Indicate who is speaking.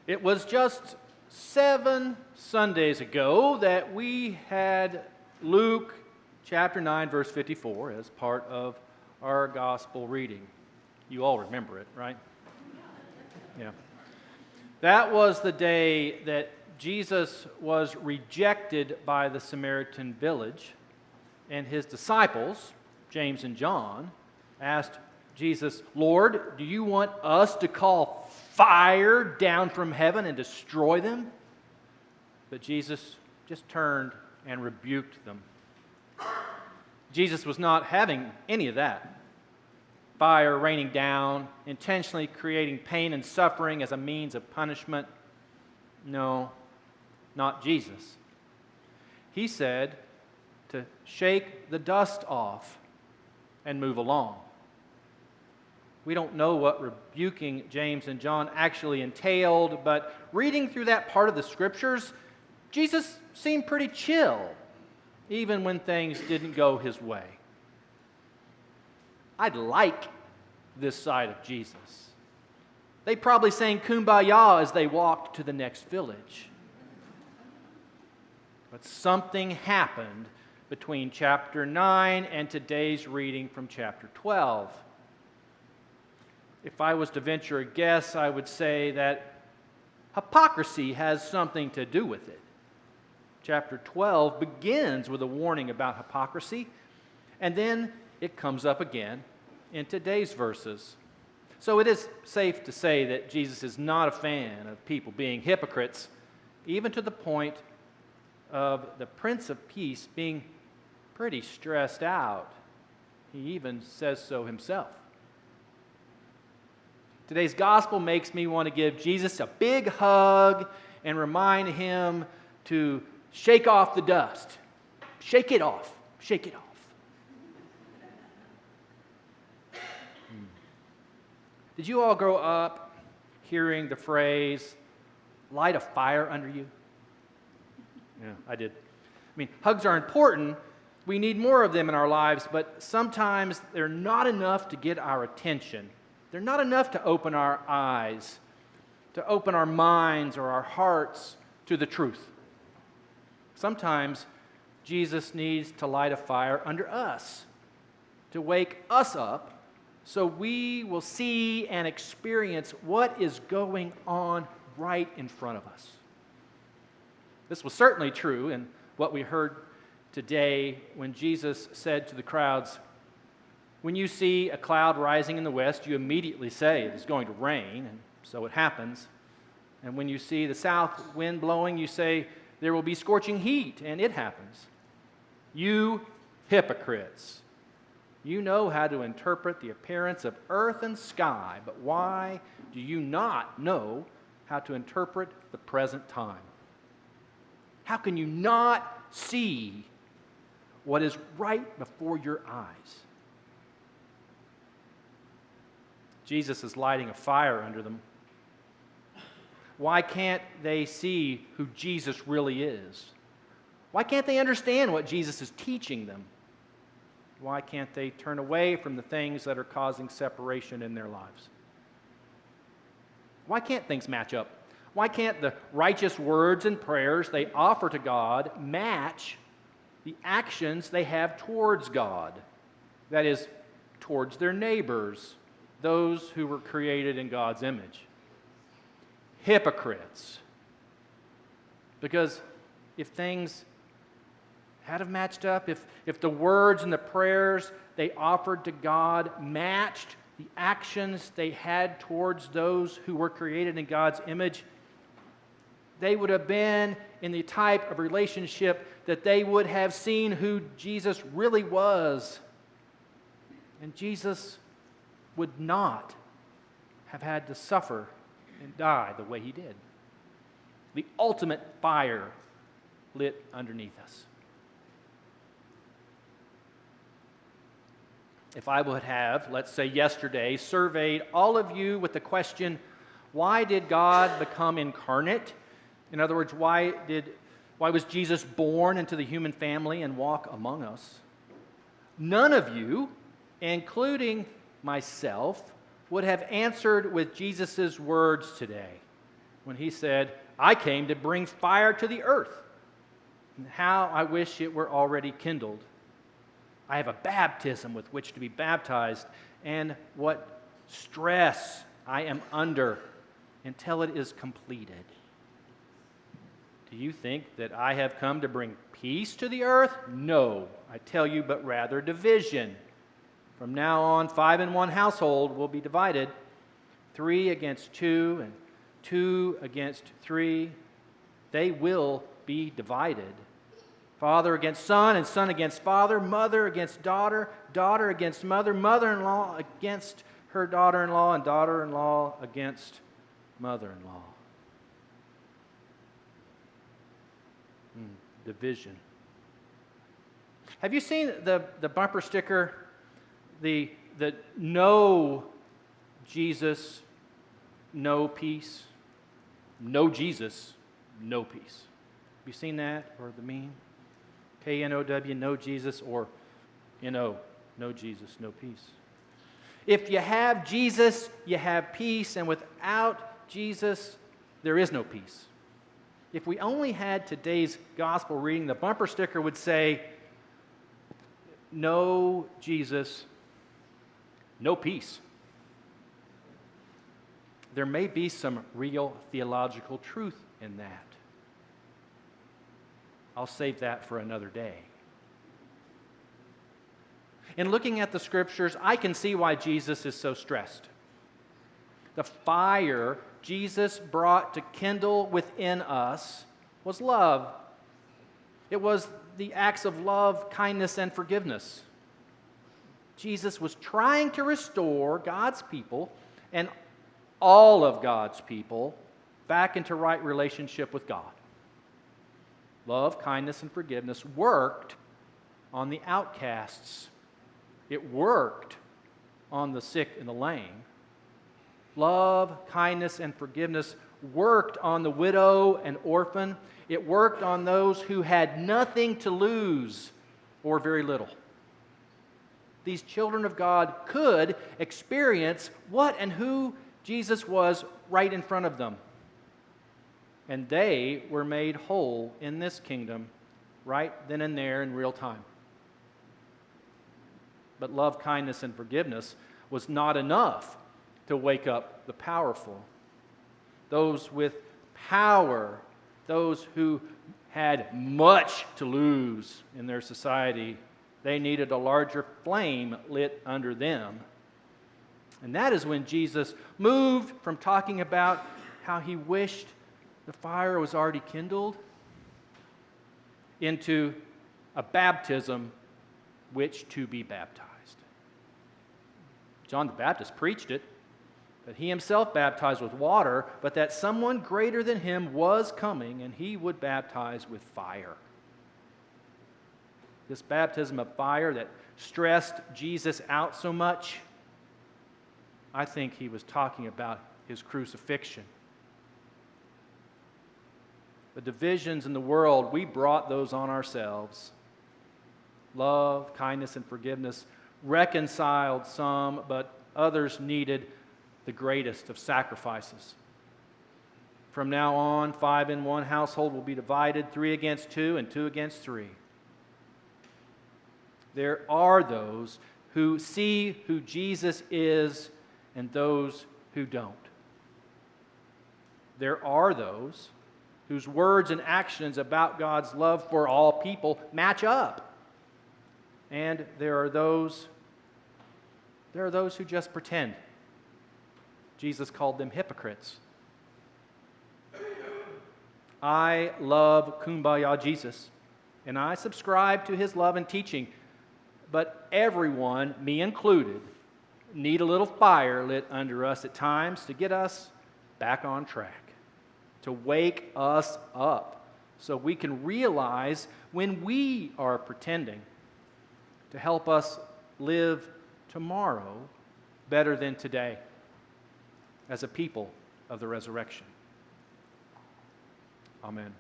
Speaker 1: It was just 7 Sundays ago that we had Luke chapter 9, verse 54 as part of our gospel reading. You all remember it, right? Yeah. That was the day that Jesus was rejected by the Samaritan village, and his disciples, James and John, asked Jesus, "Lord, do you want us to call fire down from heaven and destroy them?" But Jesus just turned and rebuked them. Jesus was not having any of that. Fire raining down, intentionally creating pain and suffering as a means of punishment. No, not Jesus. He said to shake the dust off and move along. We don't know what rebuking James and John actually entailed, but reading through that part of the Scriptures, Jesus seemed pretty chill, even when things didn't go his way. I'd like this side of Jesus. They probably sang Kumbaya as they walked to the next village. But something happened between chapter 9 and today's reading from chapter 12. If I was to venture a guess, I would say that hypocrisy has something to do with it. Chapter 12 begins with a warning about hypocrisy, and then it comes up again in today's verses. So it is safe to say that Jesus is not a fan of people being hypocrites, even to the point of the Prince of Peace being pretty stressed out. He even says so himself. Today's gospel makes me want to give Jesus a big hug and remind him to shake off the dust. Shake it off. Shake it off. Did you all grow up hearing the phrase, light a fire under you? Yeah, I did. I mean, hugs are important. We need more of them in our lives, but sometimes they're not enough to get our attention. They're not enough to open our eyes, to open our minds or our hearts to the truth. Sometimes Jesus needs to light a fire under us, to wake us up so we will see and experience what is going on right in front of us. This was certainly true in what we heard today when Jesus said to the crowds, "When you see a cloud rising in the west, you immediately say it is going to rain," and so it happens. And when you see the south wind blowing, you say there will be scorching heat, and it happens. You hypocrites! You know how to interpret the appearance of earth and sky, but why do you not know how to interpret the present time? How can you not see what is right before your eyes? Jesus is lighting a fire under them. Why can't they see who Jesus really is? Why can't they understand what Jesus is teaching them? Why can't they turn away from the things that are causing separation in their lives? Why can't things match up? Why can't the righteous words and prayers they offer to God match the actions they have towards God? That is, towards their neighbors, those who were created in God's image. Hypocrites. Because if things had have matched up, if the words and the prayers they offered to God matched the actions they had towards those who were created in God's image, they would have been in the type of relationship that they would have seen who Jesus really was. And Jesus would not have had to suffer and die the way he did. The ultimate fire lit underneath us. If I would have, let's say yesterday, surveyed all of you with the question, why did God become incarnate? In other words, why was Jesus born into the human family and walk among us? None of you, including myself, would have answered with Jesus' words today. when he said, "I came to bring fire to the earth. And how I wish it were already kindled. I have a baptism with which to be baptized, and what stress I am under until it is completed. Do you think that I have come to bring peace to the earth? No, I tell you, but rather division. From now on, 5 in one household will be divided, 3 against 2, and 2 against 3. They will be divided. Father against son, and son against father, mother against daughter, daughter against mother, mother-in-law against her daughter-in-law, and daughter-in-law against mother-in-law." Division. Have you seen the bumper sticker, the no Jesus, no peace? No Jesus, no peace. Have you seen that, or the meme? K-N-O-W, no Jesus, or N-O, no Jesus, no peace. If you have Jesus, you have peace, and without Jesus, there is no peace. If we only had today's gospel reading, the bumper sticker would say, "No Jesus, no peace." There may be some real theological truth in that. I'll save that for another day. In looking at the scriptures, I can see why Jesus is so stressed. The fire Jesus brought to kindle within us was love. It was the acts of love, kindness, and forgiveness. Jesus was trying to restore God's people and all of God's people back into right relationship with God. Love, kindness, and forgiveness worked on the outcasts. It worked on the sick and the lame. Love, kindness, and forgiveness worked on the widow and orphan. It worked on those who had nothing to lose or very little. These children of God could experience what and who Jesus was right in front of them. And they were made whole in this kingdom right then and there in real time. But love, kindness, and forgiveness was not enough to wake up the powerful. Those with power, those who had much to lose in their society, they needed a larger flame lit under them. And that is when Jesus moved from talking about how he wished the fire was already kindled into a baptism which to be baptized. John the Baptist preached it, that he himself baptized with water, but that someone greater than him was coming, and he would baptize with fire. This baptism of fire that stressed Jesus out so much, I think he was talking about his crucifixion. The divisions in the world, we brought those on ourselves. Love, kindness, and forgiveness reconciled some, but others needed the greatest of sacrifices. From now on, 5 in one household will be divided, 3 against 2 and 2 against 3. There are those who see who Jesus is and those who don't. There are those whose words and actions about God's love for all people match up. And there are those who just pretend. Jesus called them hypocrites. I love Kumbaya Jesus, and I subscribe to his love and teaching, but everyone, me included, need a little fire lit under us at times to get us back on track, to wake us up so we can realize when we are pretending, to help us live tomorrow better than today as a people of the resurrection. Amen.